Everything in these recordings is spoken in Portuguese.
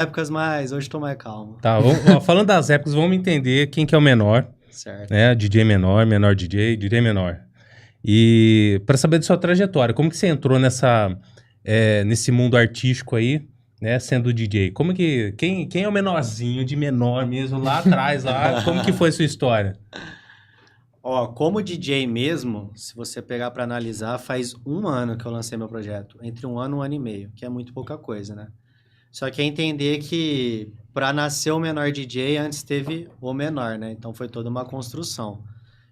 épocas, mas hoje tô mais calmo. Tá, ó, falando das épocas, vamos entender quem que é o menor, Certo. né? DJ menor, menor DJ, DJ menor. E para saber da sua trajetória, como que você entrou nesse mundo artístico aí, né? Sendo DJ? Como que quem é o menorzinho de menor mesmo lá atrás lá? Como que foi a sua história? Ó, como DJ mesmo, se você pegar pra analisar, faz 1 ano que eu lancei meu projeto. Entre 1 ano e 1 ano e meio, que é muito pouca coisa, né? Só que é entender que pra nascer o menor DJ, antes teve o menor, né? Então foi toda uma construção.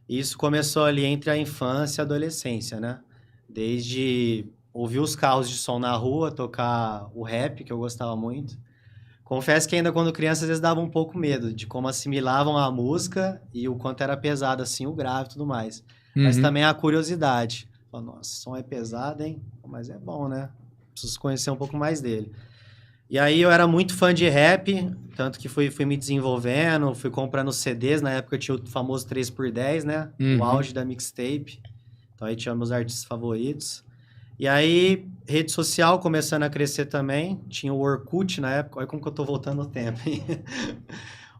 E isso começou ali entre a infância e a adolescência, né? Desde ouvir os carros de som na rua, tocar o rap, que eu gostava muito. Confesso que ainda quando criança, às vezes dava um pouco medo de como assimilavam a música e o quanto era pesado, assim, o grave e tudo mais. Mas Uhum. também a curiosidade. Fala, nossa, esse som é pesado, hein? Mas é bom, né? Preciso conhecer um pouco mais dele. E aí eu era muito fã de rap, tanto que fui me desenvolvendo, fui comprando CDs, na época tinha o famoso 3x10, né? O Uhum. auge da mixtape. Então aí tinha meus artistas favoritos. E aí, rede social começando a crescer também. Tinha o Orkut na época. Olha como que eu tô voltando no tempo, hein?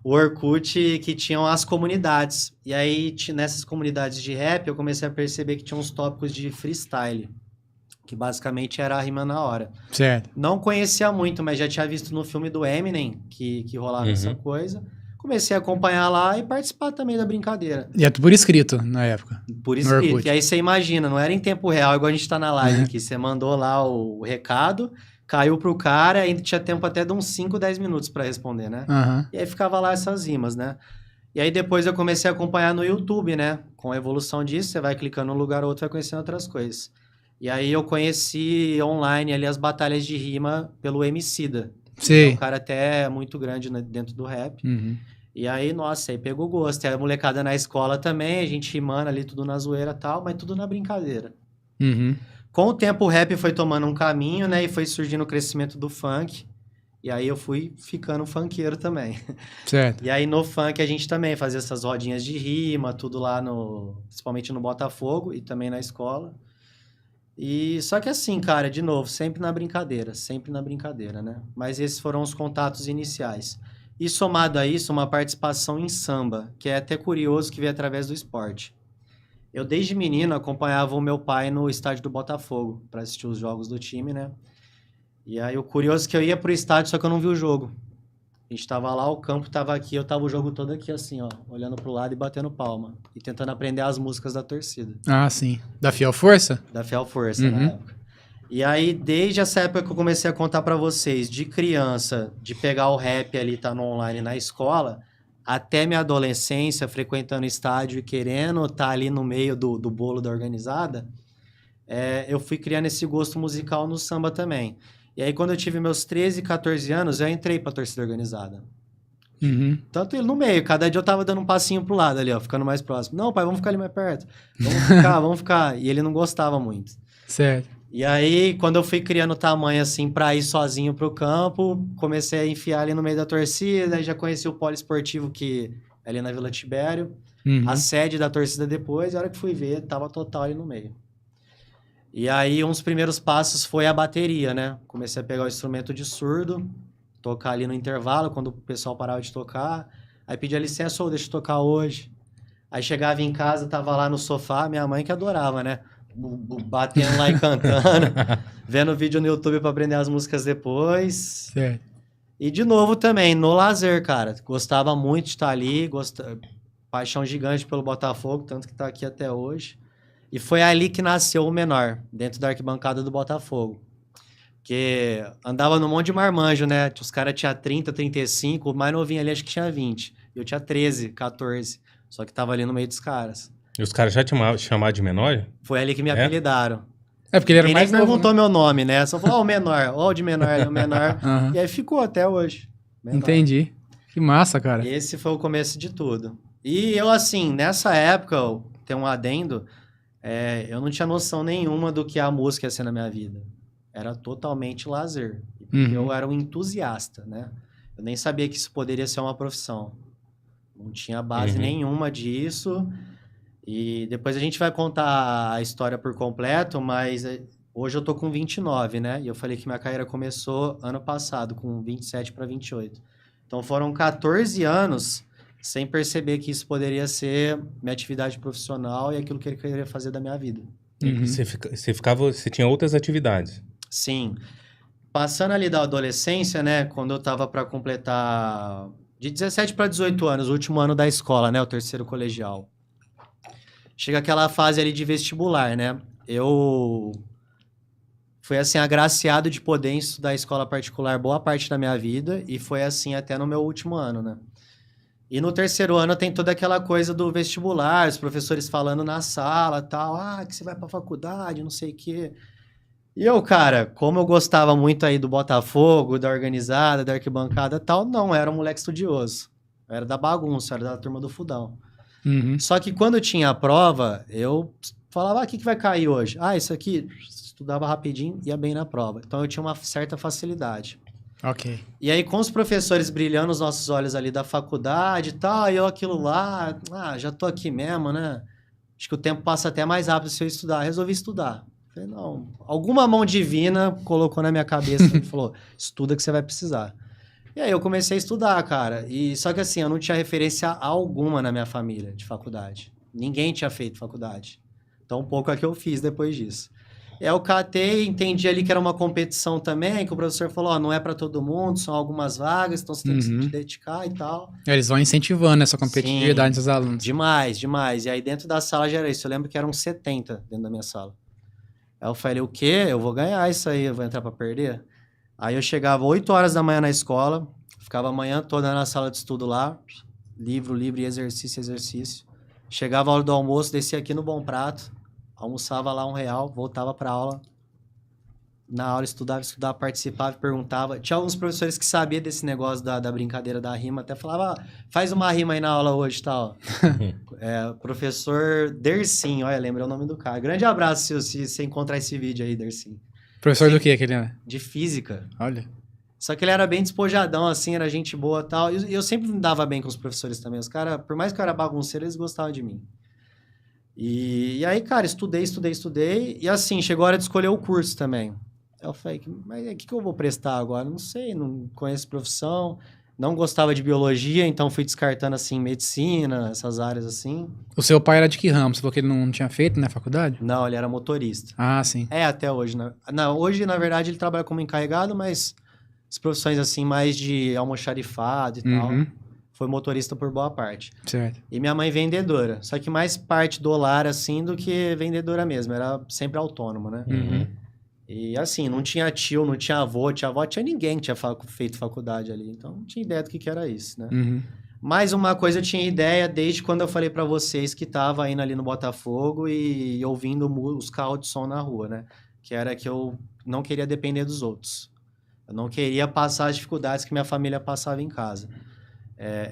O Orkut que tinham as comunidades. E aí, nessas comunidades de rap, eu comecei a perceber que tinha uns tópicos de freestyle. Que basicamente era a rima na hora. Certo. Não conhecia muito, mas já tinha visto no filme do Eminem que rolava essa coisa. Comecei a acompanhar lá e participar também da brincadeira. E é por escrito na época. Por No escrito. Orkut. E aí você imagina, não era em tempo real, igual a gente tá na live aqui. Você mandou lá o recado, caiu pro cara, ainda tinha tempo até de uns 5, 10 minutos pra responder, né? Aham. E aí ficava lá essas rimas, né? E aí depois eu comecei a acompanhar no YouTube, né? Com a evolução disso, você vai clicando num lugar ou outro, vai conhecendo outras coisas. E aí eu conheci online ali as batalhas de rima pelo Emicida. Sei. É um cara até muito grande dentro do rap. Uhum. E aí, nossa, aí pegou gosto. E aí a molecada na escola também, a gente rimando ali tudo na zoeira e tal, mas tudo na brincadeira. Uhum. Com o tempo o rap foi tomando um caminho, né? E foi surgindo o crescimento do funk. E aí eu fui ficando funkeiro também. Certo. E aí no funk a gente também fazia essas rodinhas de rima, tudo lá principalmente no Botafogo e também na escola. E só que assim, cara, de novo, sempre na brincadeira, né? Mas esses foram os contatos iniciais. E somado a isso, uma participação em samba, que é até curioso que veio através do esporte. Eu desde menino acompanhava o meu pai no estádio do Botafogo para assistir os jogos do time, né? E aí o curioso é que eu ia pro estádio, só que eu não vi o jogo. A gente tava lá, o campo tava aqui, eu tava o jogo todo aqui assim, ó, olhando pro lado e batendo palma. E tentando aprender as músicas da torcida. Ah, sim. Da Fiel Força? Da Fiel Força, na época. E aí, desde essa época que eu comecei a contar pra vocês, de criança, de pegar o rap ali, tá no online na escola, até minha adolescência, frequentando estádio e querendo estar ali no meio do bolo da organizada, eu fui criando esse gosto musical no samba também. E aí, quando eu tive meus 13, 14 anos, eu entrei pra torcida organizada. Uhum. Tanto ele no meio, cada dia eu tava dando um passinho pro lado ali, ó, ficando mais próximo. Não, pai, vamos ficar ali mais perto. Vamos ficar. E ele não gostava muito. Certo. E aí, quando eu fui criando tamanho, assim, pra ir sozinho pro campo, comecei a enfiar ali no meio da torcida, aí já conheci o poliesportivo que é ali na Vila Tibério, Uhum. a sede da torcida depois, a hora que fui ver, tava total ali no meio. E aí, uns primeiros passos foi a bateria, né? Comecei a pegar o instrumento de surdo, tocar ali no intervalo, quando o pessoal parava de tocar, aí pedia licença, deixa eu tocar hoje. Aí chegava em casa, tava lá no sofá, minha mãe que adorava, né? Batendo lá e cantando, vendo vídeo no YouTube pra aprender as músicas depois. Certo. E de novo também, no lazer, cara. Gostava muito de estar ali, paixão gigante pelo Botafogo, tanto que tá aqui até hoje. E foi ali que nasceu o menor, dentro da arquibancada do Botafogo. Porque andava num monte de marmanjo, né? Os caras tinham 30, 35, o mais novinho ali acho que tinha 20. Eu tinha 13, 14. Só que tava ali no meio dos caras. E os caras já te chamavam de menor? Foi ali que me apelidaram. É porque ele era Quem mais nem novo, perguntou né? meu nome, né? Só falou, ó, o menor. Ó, o de menor, ali, o menor. Aham. E aí ficou até hoje. Menor. Entendi. Que massa, cara. Esse foi o começo de tudo. E eu, assim, nessa época, tem um adendo, eu não tinha noção nenhuma do que a música ia ser na minha vida. Era totalmente lazer. Porque eu era um entusiasta, né? Eu nem sabia que isso poderia ser uma profissão. Não tinha base nenhuma disso. E depois a gente vai contar a história por completo, mas Hoje eu tô com 29, né? E eu falei que minha carreira começou ano passado, com 27 para 28. Então foram 14 anos sem perceber que isso poderia ser minha atividade profissional e aquilo que eu queria fazer da minha vida. Uhum. Você tinha outras atividades. Sim. Passando ali da adolescência, né? Quando eu tava para completar de 17 para 18 anos, o último ano da escola, né? O terceiro colegial. Chega aquela fase ali de vestibular, né? Eu fui, assim, agraciado de poder estudar escola particular boa parte da minha vida e foi assim até no meu último ano, né? E no terceiro ano tem toda aquela coisa do vestibular, os professores falando na sala, tal, que você vai pra faculdade, não sei o quê. E eu, cara, como eu gostava muito aí do Botafogo, da organizada, da arquibancada e tal, não, eu era um moleque estudioso. Eu era da bagunça, eu era da turma do Fudão. Uhum. Só que quando tinha a prova, eu falava, o que vai cair hoje? Isso aqui, estudava rapidinho, ia bem na prova. Então eu tinha uma certa facilidade. Ok. E aí, com os professores brilhando os nossos olhos ali da faculdade e tal, e eu aquilo lá, já tô aqui mesmo, né? Acho que o tempo passa até mais rápido se eu estudar. Resolvi estudar. Falei, não, alguma mão divina colocou na minha cabeça e falou, estuda que você vai precisar. E aí eu comecei a estudar, cara. Só que assim, eu não tinha referência alguma na minha família de faculdade. Ninguém tinha feito faculdade. Então, pouco é que eu fiz depois disso. E aí eu catei, entendi ali que era uma competição também, que o professor falou, não é para todo mundo, são algumas vagas, então você tem que se dedicar e tal. Eles vão incentivando essa competitividade dos alunos. Demais, demais. E aí dentro da sala já era isso. Eu lembro que eram 70 dentro da minha sala. Aí eu falei, o quê? Eu vou ganhar isso aí, eu vou entrar para perder? Aí eu chegava 8 horas da manhã na escola, ficava a manhã toda na sala de estudo lá, livro, e exercício. Chegava a hora do almoço, descia aqui no Bom Prato, almoçava lá R$1, voltava para aula. Na aula estudava, participava, perguntava. Tinha alguns professores que sabiam desse negócio da brincadeira da rima, até falava, faz uma rima aí na aula hoje e tal. Professor Dersim, olha, lembrei o nome do cara. Grande abraço se você encontrar esse vídeo aí, Dersim. Professor do que aquele era? De física. Olha. Só que ele era bem despojadão, assim, era gente boa e tal. E eu sempre me dava bem com os professores também. Os caras, por mais que eu era bagunceiro, eles gostavam de mim. E aí, cara, estudei. E assim, chegou a hora de escolher o curso também. Eu falei, mas o que eu vou prestar agora? Não sei, não conheço profissão. Não gostava de biologia, então fui descartando, assim, medicina, essas áreas assim. O seu pai era de que ramo? Você falou que ele não tinha feito na faculdade? Não, ele era motorista. Ah, sim. Até hoje, né? Não, hoje, na verdade, ele trabalha como encarregado, mas as profissões, assim, mais de almoxarifado e tal, foi motorista por boa parte. Certo. E minha mãe vendedora. Só que mais parte do lar, assim, do que vendedora mesmo. Era sempre autônomo, né? E assim, não tinha tio, não tinha avô, tinha ninguém que tinha feito faculdade ali. Então, não tinha ideia do que era isso, né? Mais uma coisa eu tinha ideia desde quando eu falei pra vocês que tava indo ali no Botafogo e ouvindo os carros de som na rua, né? Que era que eu não queria depender dos outros. Eu não queria passar as dificuldades que minha família passava em casa.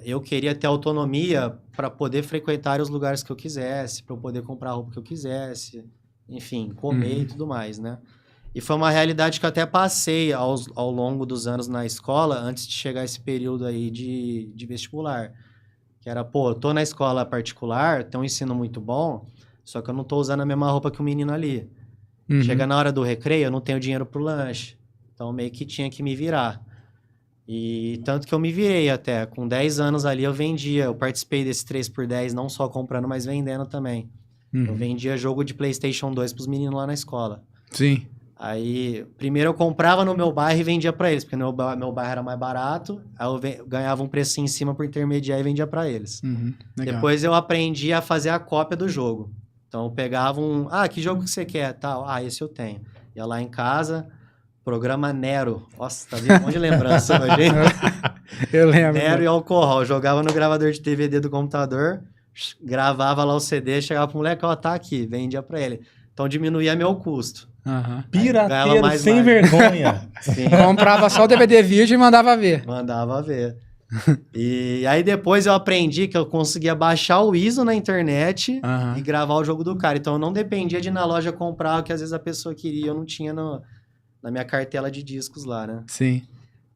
Eu queria ter autonomia para poder frequentar os lugares que eu quisesse, para eu poder comprar a roupa que eu quisesse, enfim, comer e tudo mais, né? E foi uma realidade que eu até passei ao longo dos anos na escola, antes de chegar esse período aí de vestibular. Que era, eu tô na escola particular, tem um ensino muito bom, só que eu não tô usando a mesma roupa que o menino ali. Chega na hora do recreio, eu não tenho dinheiro pro lanche. Então, meio que tinha que me virar. E tanto que eu me virei até. Com 10 anos ali, eu vendia. Eu participei desse 3x10, não só comprando, mas vendendo também. Eu vendia jogo de PlayStation 2 pros meninos lá na escola. Sim. Aí, primeiro eu comprava no meu bairro e vendia pra eles, porque meu bairro era mais barato, aí eu ganhava um precinho em cima por intermediário e vendia pra eles. Legal. Depois eu aprendi a fazer a cópia do jogo. Então eu pegava que jogo que você quer? Tal. Esse eu tenho. Ia lá em casa, programa Nero. Nossa, tá vendo um monte de lembrança hoje, hein? Eu lembro. Nero e Alcohol. Jogava no gravador de DVD do computador, gravava lá o CD, chegava pro moleque, tá aqui, vendia pra ele. Então diminuía meu custo. Pirateiro sem vergonha. Sim. Comprava só o DVD vídeo e mandava ver. Mandava ver. E aí depois eu aprendi que eu conseguia baixar o ISO na internet e gravar o jogo do cara. Então eu não dependia de ir na loja comprar o que às vezes a pessoa queria. Eu não tinha na minha cartela de discos lá, né? Sim.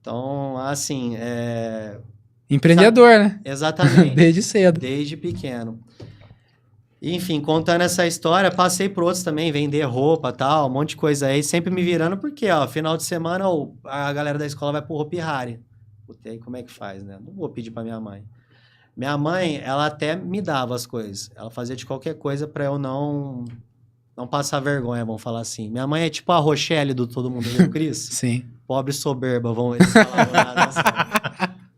Então, assim... Empreendedor, né? Exatamente. Desde cedo. Desde pequeno. Enfim, contando essa história, passei por outros também, vender roupa, tal, um monte de coisa aí, sempre me virando, porque, ó, final de semana a galera da escola vai pro Hopi Hari. Puta, aí como é que faz, né? Não vou pedir pra minha mãe. Minha mãe, ela até me dava as coisas. Ela fazia de qualquer coisa pra eu não passar vergonha, vamos falar assim. Minha mãe é tipo a Rochelle do Todo Mundo Odeia o Chris. Sim. Pobre soberba, eles falavam na nossa.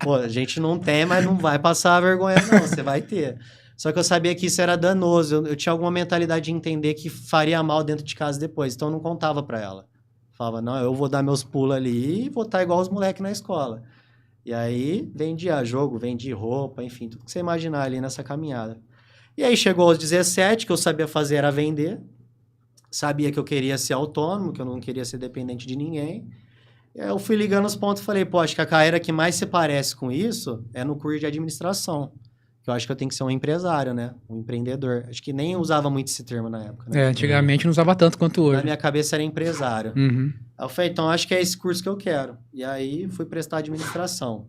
Pô, a gente não tem, mas não vai passar vergonha, não. Você vai ter. Só que eu sabia que isso era danoso. Eu tinha alguma mentalidade de entender que faria mal dentro de casa depois. Então eu não contava pra ela. Falava, não, eu vou dar meus pulos ali e vou estar igual os moleques na escola. E aí vendia jogo, vendia roupa, enfim, tudo que você imaginar ali nessa caminhada. E aí chegou aos 17, que eu sabia fazer era vender. Sabia que eu queria ser autônomo, que eu não queria ser dependente de ninguém. E aí eu fui ligando os pontos e falei, pô, acho que a carreira que mais se parece com isso é no curso de administração. Que eu acho que eu tenho que ser um empresário, né? Um empreendedor. Acho que nem usava muito esse termo na época, né? Antigamente não usava tanto quanto Na hoje. minha cabeça era empresário. Uhum. Aí eu falei, então acho que é esse curso que eu quero. E aí fui prestar administração.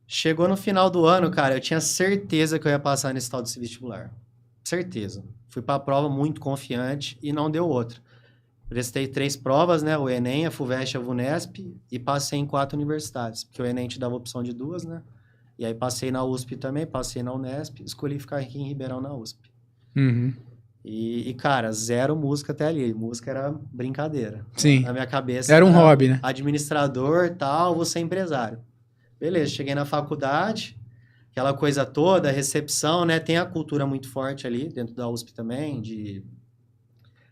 Chegou no final do ano, cara, eu tinha certeza que eu ia passar nesse tal desse vestibular. Certeza. Fui pra prova muito confiante e não deu outra. Prestei 3 provas, né? O Enem, a FUVEST e a VUNESP, e passei em 4 universidades. Porque o Enem te dava opção de 2, né? E aí passei na USP também, passei na Unesp, escolhi ficar aqui em Ribeirão na USP. Uhum. E, cara, zero música até ali. Música era brincadeira. Sim. Na minha cabeça Era um hobby, né? administrador, tal, vou ser empresário. Beleza, cheguei na faculdade, aquela coisa toda, recepção, né? Tem a cultura muito forte ali, dentro da USP também,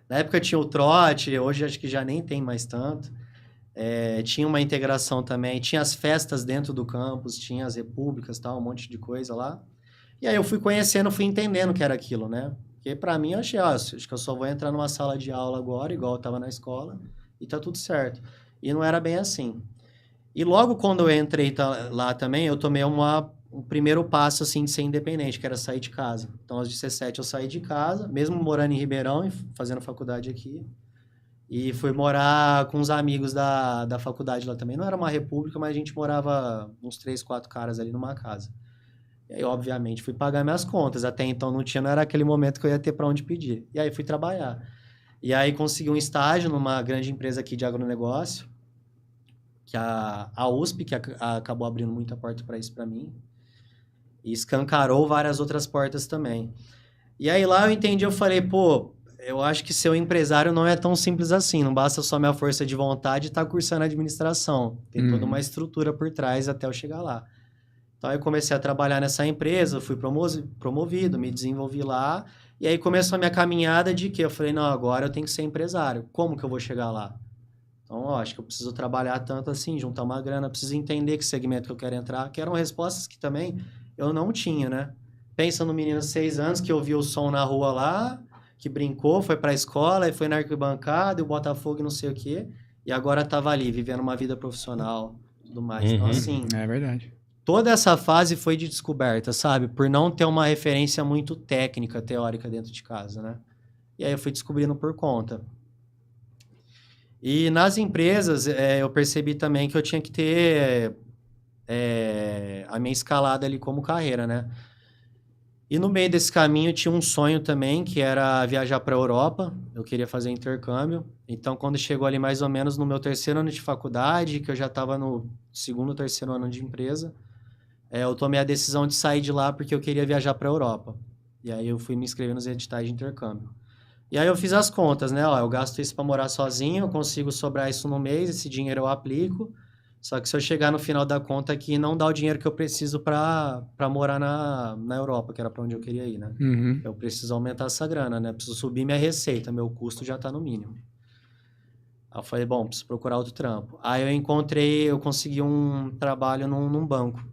Na época tinha o trote, hoje acho que já nem tem mais tanto. Tinha uma integração também, tinha as festas dentro do campus, tinha as repúblicas, tal, um monte de coisa lá. E aí eu fui conhecendo, fui entendendo o que era aquilo, né? Porque pra mim eu achei, acho que eu só vou entrar numa sala de aula agora, igual eu tava na escola, e tá tudo certo. E não era bem assim. E logo quando eu entrei lá também, eu tomei um primeiro passo, assim, de ser independente, que era sair de casa. Então, aos 17 eu saí de casa, mesmo morando em Ribeirão e fazendo faculdade aqui. E fui morar com uns amigos da faculdade lá também. Não era uma república, mas a gente morava uns 3, 4 caras ali numa casa. E aí, obviamente, fui pagar minhas contas. Até então não era aquele momento que eu ia ter para onde pedir. E aí fui trabalhar. E aí consegui um estágio numa grande empresa aqui de agronegócio, que a USP, que acabou abrindo muita porta para isso para mim. E escancarou várias outras portas também. E aí lá eu entendi, eu falei, pô, eu acho que ser um empresário não é tão simples assim. Não basta só minha força de vontade e estar cursando administração. Tem toda uma estrutura por trás até eu chegar lá. Então, eu comecei a trabalhar nessa empresa, fui promovido, me desenvolvi lá. E aí começou a minha caminhada de que eu falei, não, agora eu tenho que ser empresário. Como que eu vou chegar lá? Então, ó, acho que eu preciso trabalhar tanto assim, juntar uma grana, preciso entender que segmento que eu quero entrar, que eram respostas que também eu não tinha, né? Pensa no menino de 6 anos que ouviu o som na rua lá, que brincou, foi pra escola, e foi na arquibancada, e o Botafogo e não sei o quê, e agora tava ali, vivendo uma vida profissional, tudo mais. Então, assim, É verdade. toda essa fase foi de descoberta, sabe? Por não ter uma referência muito técnica, teórica dentro de casa, né? E aí eu fui descobrindo por conta. E nas empresas, eu percebi também que eu tinha que ter a minha escalada ali como carreira, né? E no meio desse caminho tinha um sonho também, que era viajar para a Europa. Eu queria fazer intercâmbio. Então, quando chegou ali mais ou menos no meu 3º ano de faculdade, que eu já estava no 2º, 3º ano de empresa, eu tomei a decisão de sair de lá porque eu queria viajar para a Europa. E aí eu fui me inscrever nos editais de intercâmbio. E aí eu fiz as contas, né? Ó, eu gasto isso para morar sozinho, eu consigo sobrar isso no mês, esse dinheiro eu aplico. Só que se eu chegar no final da conta aqui, não dá o dinheiro que eu preciso para morar na Europa, que era para onde eu queria ir, né? Uhum. Eu preciso aumentar essa grana, né? Preciso subir minha receita, meu custo já tá no mínimo. Aí eu falei, bom, preciso procurar outro trampo. Aí eu consegui um trabalho num banco.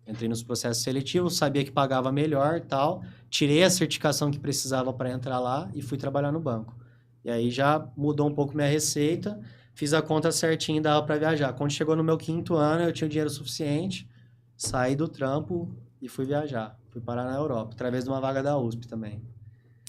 Entrei nos processos seletivos, sabia que pagava melhor e tal. Tirei a certificação que precisava para entrar lá e fui trabalhar no banco. E aí já mudou um pouco minha receita, fiz a conta certinho e dava para viajar. Quando chegou no meu 5º ano, eu tinha o dinheiro suficiente, saí do trampo e fui viajar. Fui parar na Europa, através de uma vaga da USP também.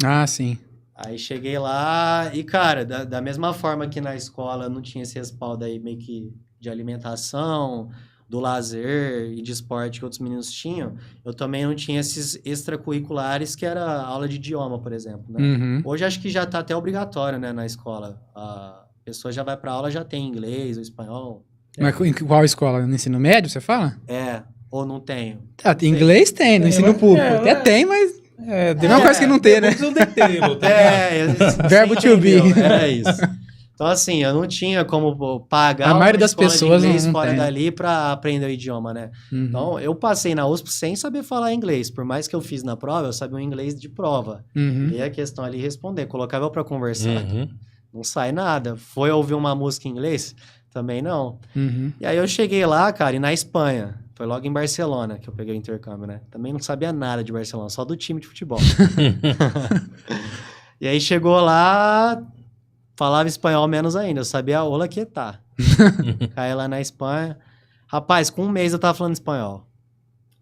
Ah, sim. Aí cheguei lá e, cara, da mesma forma que na escola não tinha esse respaldo aí meio que de alimentação, do lazer e de esporte que outros meninos tinham, eu também não tinha esses extracurriculares que era aula de idioma, por exemplo, né? Uhum. Hoje acho que já tá até obrigatório, né, na escola. A pessoa já vai pra aula, já tem inglês ou espanhol. Mas em qual escola? No ensino médio, você fala? Ou não tenho. Ah, inglês tem, no ensino público. Até tem, mas tem uma coisa que não tem, né? Precisa de ter, tá? Verbo você to be. entendeu, era isso. Então, assim, eu não tinha como pagar A maioria das escola pessoas de inglês não fora tem. dali pra aprender o idioma, né? Uhum. Então, eu passei na USP sem saber falar inglês. Por mais que eu fiz na prova, eu sabia um inglês de prova. Uhum. E a questão ali responder. Colocava eu pra conversar. Uhum. Não sai nada. Foi ouvir uma música em inglês? Também não. Uhum. E aí eu cheguei lá, cara, e na Espanha. Foi logo em Barcelona que eu peguei o intercâmbio, né? Também não sabia nada de Barcelona, só do time de futebol. E aí chegou lá, falava espanhol menos ainda. Eu sabia hola que tá. Caí lá na Espanha. Rapaz, com 1 mês eu tava falando espanhol.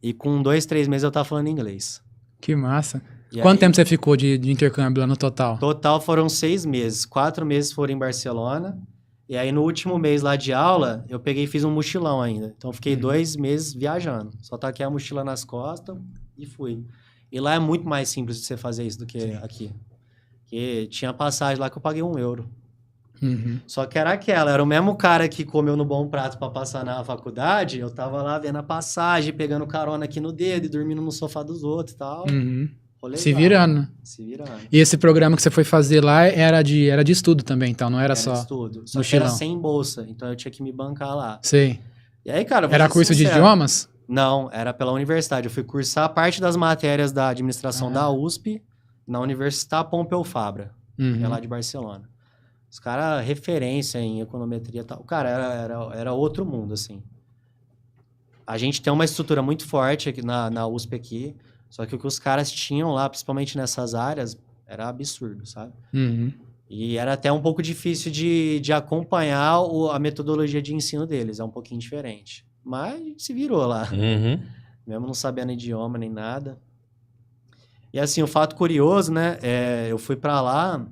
E com 2, 3 meses eu tava falando inglês. Que massa. E Quanto aí, tempo você ficou de intercâmbio lá no total? total foram 6 meses. 4 meses foram em Barcelona. E aí no último mês lá de aula, eu peguei e fiz um mochilão ainda. Então eu fiquei 2 meses viajando. Só taquei a mochila nas costas e fui. E lá é muito mais simples de você fazer isso do que aqui. Porque tinha passagem lá que eu paguei €1. Uhum. Só que era o mesmo cara que comeu no Bom Prato pra passar na faculdade, eu tava lá vendo a passagem, pegando carona aqui no dedo e dormindo no sofá dos outros e tal. Uhum. Rolê Se lá, virando, né? Se virando. E esse programa que você foi fazer lá era de estudo também, então, não era só... Estudo. Só que mochilão. era sem bolsa, então eu tinha que me bancar lá. Sei. E aí, cara, eu vou Era ser curso de sincero. idiomas? Não, era pela universidade. Eu fui cursar parte das matérias da administração da USP na Universitat Pompeu Fabra, que é lá de Barcelona. Os caras, referência em econometria e tal. Cara, era outro mundo, assim. A gente tem uma estrutura muito forte aqui na USP aqui, só que o que os caras tinham lá, principalmente nessas áreas, era absurdo, sabe? Uhum. E era até um pouco difícil de acompanhar a metodologia de ensino deles. É um pouquinho diferente. Mas a gente se virou lá. Uhum. Mesmo não sabendo idioma nem nada. E assim, o fato curioso, né? Eu fui pra lá,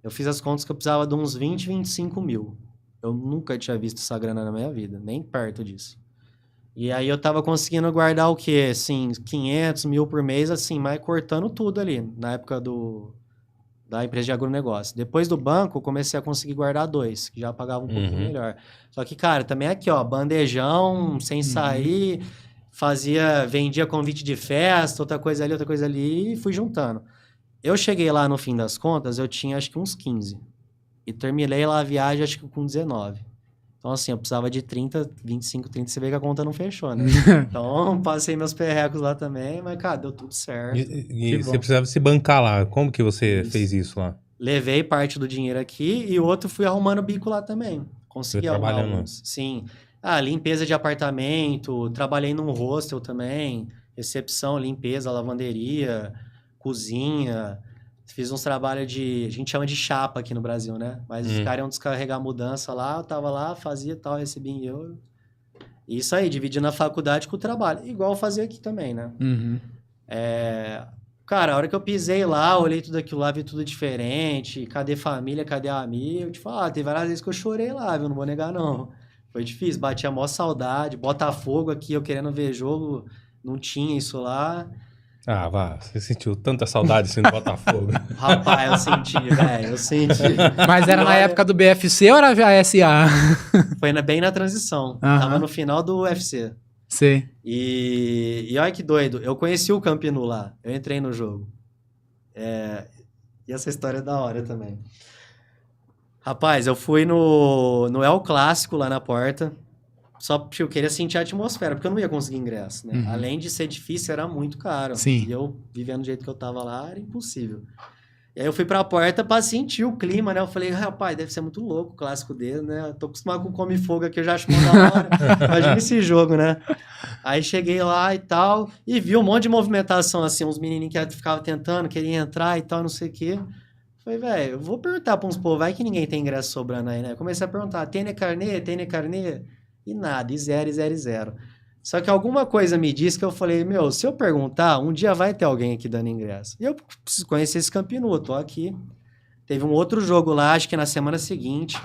eu fiz as contas que eu precisava de uns 20, 25 mil. Eu nunca tinha visto essa grana na minha vida, nem perto disso. E aí eu tava conseguindo guardar o quê? Assim, 500 mil por mês, assim, mas cortando tudo ali, na época da empresa de agronegócio. Depois do banco, eu comecei a conseguir guardar 2, que já pagava um pouquinho melhor. Só que, cara, também aqui, ó, bandejão, sem sair, vendia convite de festa, outra coisa ali, e fui juntando. Eu cheguei lá, no fim das contas, eu tinha acho que uns 15. E terminei lá a viagem, acho que com 19. Então, assim, eu precisava de 30, 25, 30, você vê que a conta não fechou, né? Então, passei meus perrecos lá também, mas, cara, deu tudo certo. E você precisava se bancar lá. Como que você fez isso lá? Levei parte do dinheiro aqui e o outro fui arrumando bico lá também. Consegui arrumar trabalhando alguns. Sim. Limpeza de apartamento, trabalhei num hostel também, recepção, limpeza, lavanderia, cozinha. Fiz uns trabalhos a gente chama de chapa aqui no Brasil, né? Mas os caras iam descarregar a mudança lá, eu tava lá, fazia tal, recebia em euro. E isso aí, dividindo a faculdade com o trabalho. Igual eu fazia aqui também, né? Uhum. Cara, a hora que eu pisei lá, olhei tudo aquilo lá, vi tudo diferente. Cadê família, cadê amigo? Eu te falo, teve várias vezes que eu chorei lá, viu? Não vou negar, não. Foi difícil, batia a maior saudade. Botafogo aqui, eu querendo ver jogo, não tinha isso lá. Ah, vá, você sentiu tanta saudade assim no Botafogo. Rapaz, eu senti, velho, eu senti. Mas era na época do BFC ou era já SA? Foi bem na transição. Tava no final do UFC. Sei. E olha que doido, eu conheci o Campinu lá, eu entrei no jogo. E essa história é da hora também. Rapaz, eu fui no El Clássico lá na porta, só porque eu queria sentir a atmosfera, porque eu não ia conseguir ingresso, né? Além de ser difícil, era muito caro. Sim. E eu, vivendo do jeito que eu tava lá, era impossível. E aí eu fui pra porta pra sentir o clima, né? Eu falei, rapaz, deve ser muito louco o clássico dele, né? Eu tô acostumado com o Come Fogo aqui, eu já acho mó da hora. Imagina esse jogo, né? Aí cheguei lá e tal, e vi um monte de movimentação, assim, uns menininhos que ficavam tentando, queriam entrar e tal, não sei o quê. Falei, velho, eu vou perguntar pra uns povos, vai que ninguém tem ingresso sobrando aí, né? Comecei a perguntar, tem carnê? E nada, e zero. Só que alguma coisa me disse que eu falei, meu, se eu perguntar, um dia vai ter alguém aqui dando ingresso. E eu preciso conhecer esse Campinu, eu tô aqui. Teve um outro jogo lá, acho que na semana seguinte.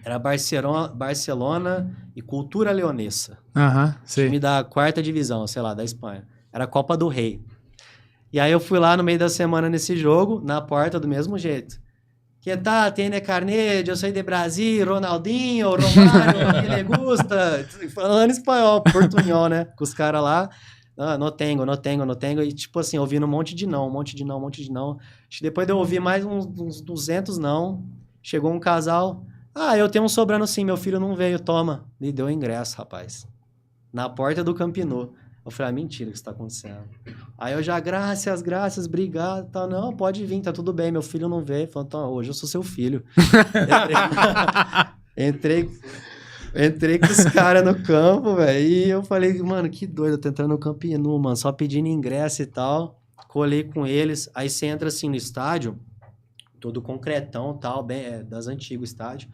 Era Barcelona e Cultura Leonesa. Aham, sei. Time da 4ª divisão, sei lá, da Espanha. Era a Copa do Rei. E aí eu fui lá no meio da semana nesse jogo, na porta do mesmo jeito. Que tal, tiene carnet, eu sou de Brasil, Ronaldinho, Romário, que le gusta. Falando espanhol, portunhol, né? Com os caras lá. Ah, não tenho. E tipo assim, ouvindo um monte de não. Acho que depois de eu ouvir mais uns 200 não, chegou um casal. Ah, eu tenho um sobrando sim, meu filho não veio, toma. Me deu o ingresso, rapaz. Na porta do Camp Nou. Eu falei, mentira que isso tá acontecendo. Aí eu já, graças, obrigado, tá, não, pode vir, tá tudo bem, meu filho não veio. Falei, então, hoje eu sou seu filho. Entrei com os caras no campo, velho, e eu falei, mano, que doido, eu tô entrando no Camp Nou, mano, só pedindo ingresso e tal. Colei com eles, aí você entra assim no estádio, todo concretão e tal, bem, das antigas estádio.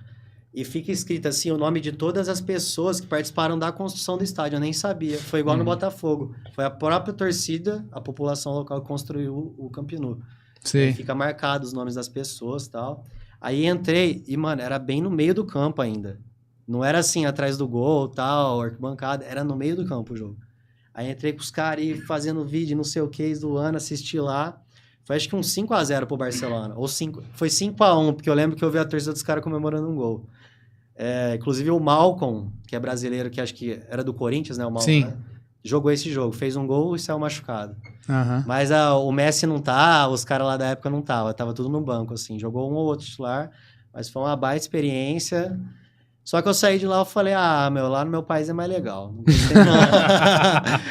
E fica escrito assim o nome de todas as pessoas que participaram da construção do estádio. Eu nem sabia. Foi igual no Botafogo. Foi a própria torcida, a população local que construiu o Camp Nou. Sim. Fica marcado os nomes das pessoas e tal. Aí entrei e, mano, era bem no meio do campo ainda. Não era assim, atrás do gol, tal, arquibancada. Era no meio do campo o jogo. Aí entrei com os caras e fazendo vídeo, não sei o que, zoando, assisti lá. Foi acho que um 5-0 pro Barcelona. Foi 5-1, porque eu lembro que eu vi a torcida dos caras comemorando um gol. Inclusive o Malcom, que é brasileiro, que acho que era do Corinthians, né? O Malcom, Sim. Né? Jogou esse jogo, fez um gol e saiu machucado. Aham. Mas o Messi não tá, os caras lá da época não tava tudo no banco, assim. Jogou um ou outro titular, mas foi uma baita experiência. Só que eu saí de lá e falei, lá no meu país é mais legal. Não gostei, não.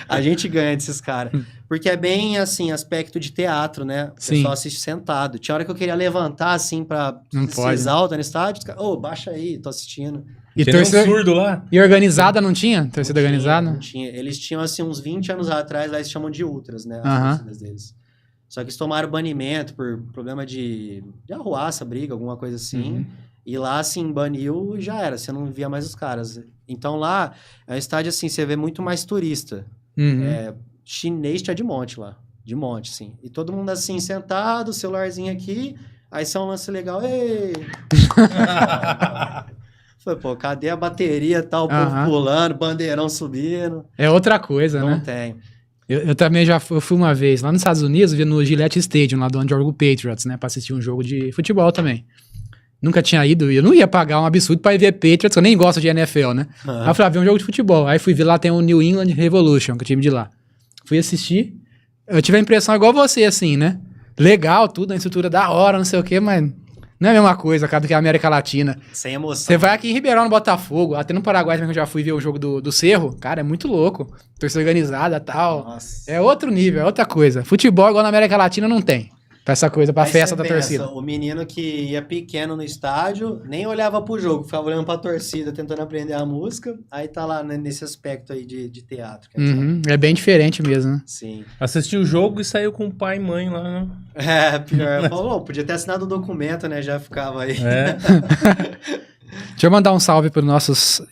A gente ganha desses caras. Porque é bem, assim, aspecto de teatro, né? O pessoal assiste sentado. Tinha hora que eu queria levantar, assim, pra se exalta no estádio. Os caras, baixa aí, tô assistindo. E tem um surdo lá? E organizada não tinha? Torcida organizada? Não tinha. Eles tinham, assim, uns 20 anos atrás, lá eles chamam de ultras, né? As torcidas deles. Só que eles tomaram banimento por problema de arruaça, briga, alguma coisa assim. E lá, assim, baniu e já era. Você não via mais os caras. Então lá, é um estádio, assim, você vê muito mais turista. Chinês tinha de monte lá. De monte, assim. E todo mundo, assim, sentado, celularzinho aqui. Aí sai um lance legal. Ei! Foi, pô, cadê a bateria e tal? O povo pulando, bandeirão subindo. É outra coisa, não né? Não tem. Eu também eu fui uma vez lá nos Estados Unidos, vi no Gillette Stadium, lá do onde joga o Patriots, né? Pra assistir um jogo de futebol também. Nunca tinha ido, e eu não ia pagar um absurdo pra ir ver Patriots, eu nem gosto de NFL, né? Aí eu falei, ver um jogo de futebol. Aí fui ver lá, tem o New England Revolution, que é o time de lá. Fui assistir, eu tive a impressão igual você, assim, né? Legal, tudo, a estrutura da hora, não sei o quê, mas não é a mesma coisa, cara, do que a América Latina. Sem emoção. Você vai aqui em Ribeirão, no Botafogo, até no Paraguai também, que eu já fui ver o jogo do Cerro, cara, é muito louco. Torcida organizada e tal. Nossa. É outro nível, é outra coisa. Futebol igual na América Latina não tem. Pra essa coisa, pra festa da torcida. O menino que ia pequeno no estádio, nem olhava pro jogo, ficava olhando pra torcida, tentando aprender a música. Aí tá lá nesse aspecto aí de teatro. É bem diferente mesmo, né? Sim. Assistiu o jogo e saiu com o pai e mãe lá, né? Pior. Falou, podia ter assinado o documento, né? Já ficava aí. Deixa eu mandar um salve pros nossos